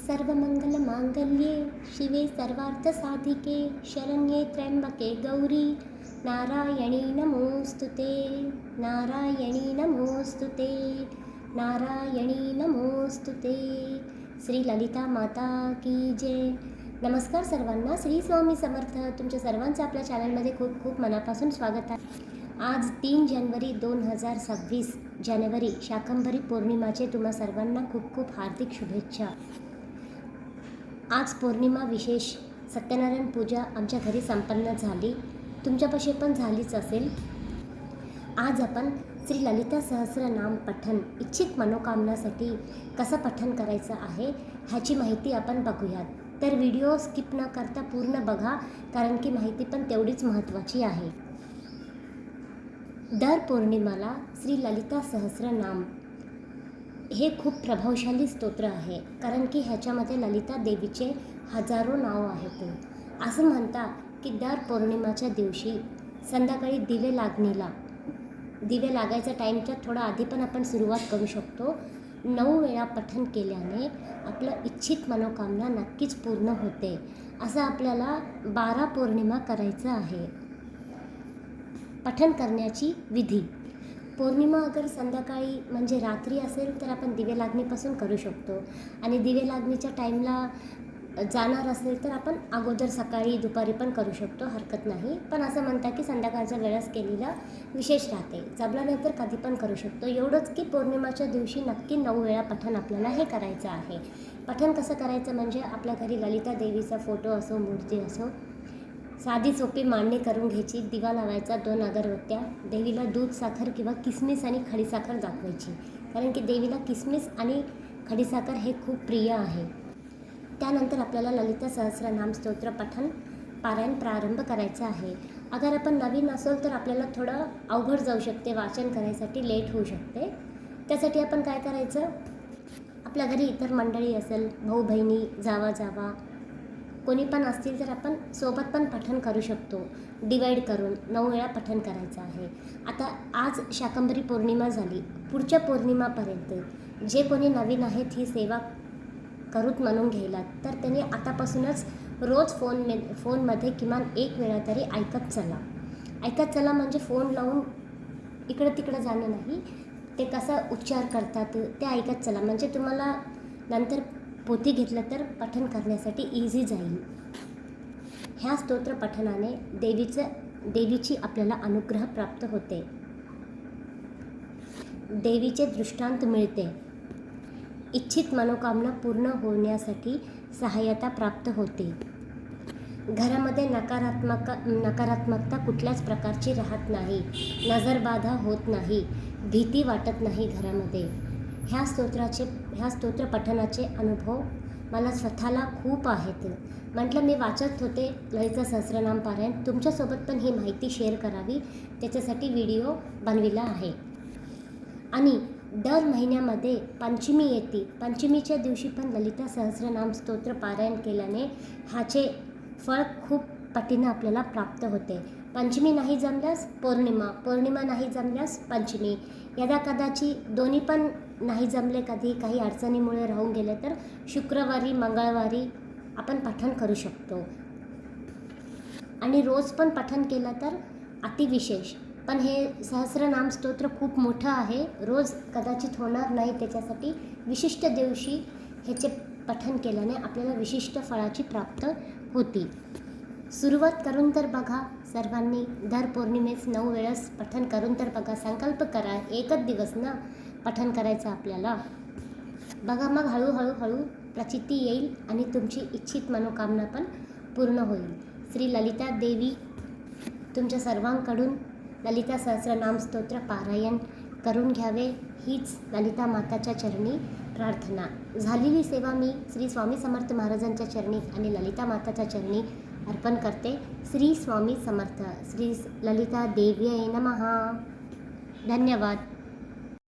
सर्वमंगलमांगल्ये शिवे सर्वार्थसाधिके शरण्ये त्र्यंबके गौरी नारायणी नमोस्तुते नारायणी नमोस्तुते नारायणी नमोस्तुते। श्री ललिता माता की जय। नमस्कार सर्वांना, श्री स्वामी समर्थ। तुमच्या सर्वांचं आपल्या चॅनलमध्ये खूप खूप मनापासून स्वागत आहे। आज 3 जानेवारी 2026 जानेवारी शाकंभरी पौर्णिमाचे तुम्हा सर्वांना खूप खूप हार्दिक शुभेच्छा। आज पौर्णिमा विशेष सत्यनारायण पूजा आमच्या घरी संपन्न झाली, तुमच्यापाशी पण झालीच असेल। आज आपण श्री ललिता सहस्रनाम पठण इच्छित मनोकामनासाठी कसं पठण करायचं आहे ह्याची माहिती आपण बघूयात। तर व्हिडिओ स्किप न करता पूर्ण बघा, कारण की माहिती पण तेवढीच महत्त्वाची आहे। दर पौर्णिमाला श्री ललिता सहस्रनाम हे खूप प्रभावशाली स्तोत्र आहे, कारण की ह्याच्यामध्ये ललिता देवीचे हजारो नाव आहेत। असं म्हणतात की दर पौर्णिमाच्या दिवशी संध्याकाळी दिवे लागायच्या टाईमच्या थोडा आधी पण आपण सुरुवात करू शकतो। 9 वेळा पठण केल्याने आपलं इच्छित मनोकामना नक्कीच पूर्ण होते। असं आपल्याला 12 पौर्णिमा करायचं आहे। पठण करण्याची विधी: पौर्णिमा अगर संध्याकाळी म्हणजे रात्री असेल तर आपण दिवे लागणीपासून करू शकतो, आणि दिवे लागणीच्या टाईमला जाणार असेल तर आपण अगोदर सकाळी दुपारी पण करू शकतो, हरकत नाही। पण असं म्हणतात की संध्याकाळच्या वेळेस केलेला विशेष राहते, जमला नाही तर कधी पण करू शकतो। एवढंच की पौर्णिमाच्या दिवशी नक्की 9 वेळा पठण आपल्याला हे करायचं आहे। पठण कसं करायचं म्हणजे आपल्या घरी ललिता देवीचा फोटो असो, मूर्ती असो, साधी सोपी मांडणी करून घ्यायची, दिवा लावायचा, 2 अगरबत्त्या, देवीला दूध, साखर किंवा किसमिस आणि खडीसाखर दाखवायची, कारण की देवीला किसमिस आणि खडीसाखर हे खूप प्रिय आहे। त्यानंतर आपल्याला ललिता सहस्रनाम स्तोत्र पठण पारायण प्रारंभ करायचं आहे। अगर आपण नवीन असेल तर आपल्याला थोडं अवघड जाऊ शकते, वाचन करायसाठी लेट होऊ शकते। त्यासाठी आपण काय करायचं, आपल्या घरी इतर मंडळी असेल, भाऊ बहिणी, जावा कोणी पण असतील तर आपण सोबत पण पठण करू शकतो। डिवाईड करून 9 वेळा पठण करायचं आहे। आता आज शाकंभरी पौर्णिमा झाली, पुढच्या पौर्णिमापर्यंत जे कोणी नवीन आहेत ही सेवा करूत म्हणून घ्यायला, तर त्यांनी आतापासूनच रोज फोनमध्ये किमान 1 वेळा तरी ऐकत चला म्हणजे फोन लावून इकडं तिकडं जाणं नाही, ते कसं उच्चार करतात ते ऐकत चला, म्हणजे तुम्हाला नंतर पोथी घेतलं तर पठण करण्यासाठी इझी जाईल। ह्या स्तोत्र पठणाने देवीची आपल्याला अनुग्रह प्राप्त होते, देवीचे दृष्टांत मिळते, इच्छित मनोकामना पूर्ण होण्यासाठी सहाय्यता प्राप्त होते, घरामध्ये नकारात्मकता कुठल्याच प्रकारची राहत नाही, नजरबाधा होत नाही, भीती वाटत नाही घरामध्ये। ह्या स्तोत्र पठणाचे अनुभव मला स्वतःला खूप आहेत। म्हटलं मी वाचत होते ललिता सहस्रनाम पारायण, तुमच्यासोबत पण ही माहिती शेअर करावी, त्याच्यासाठी व्हिडिओ बनविला आहे। आणि दर महिन्यामध्ये पंचमी येते, पंचमीच्या दिवशी पण ललिता सहस्रनाम स्तोत्र पारायण केल्याने ह्याचे फळ खूप पटीनं आपल्याला प्राप्त होते। पंचमी नाही जमल्यास पौर्णिमा नाही जमल्यास पंचमी, कदाचित दोन्ही पण नाही जमले, कधी काही अडचणीमुळे राहून गेले तर शुक्रवारी, मंगळवारी आपण पठण करू शकतो। आणि रोज पण पठण केलं तर अतिविशेष। पण हे सहस्रनाम स्तोत्र खूप मोठं आहे, रोज कदाचित होणार नाही, त्याच्यासाठी विशिष्ट दिवशी ह्याचे पठण केल्याने आपल्याला विशिष्ट फळाची प्राप्त होती। सुरुवात करून तर बघा सर्वांनी, दर पौर्णिमेस 9 वेळेस पठण करून तर बघा, संकल्प करा, एकच दिवस ना पठण करायचं आपल्याला। बघा मग हळूहळू प्रचिती येईल आणि तुमची इच्छित मनोकामना पण पूर्ण होईल। श्री ललिता देवी तुमच्या सर्वांकडून ललिता सहस्रनाम स्तोत्र पारायण करून घ्यावे, हीच ललिता माताच्या चरणी प्रार्थना। झालेली सेवा मी श्री स्वामी समर्थ महाराजांच्या चरणी आणि ललिता माताच्या चरणी अर्पण करते। श्री स्वामी समर्थ। श्री ललिता देव्यै नमः। धन्यवाद।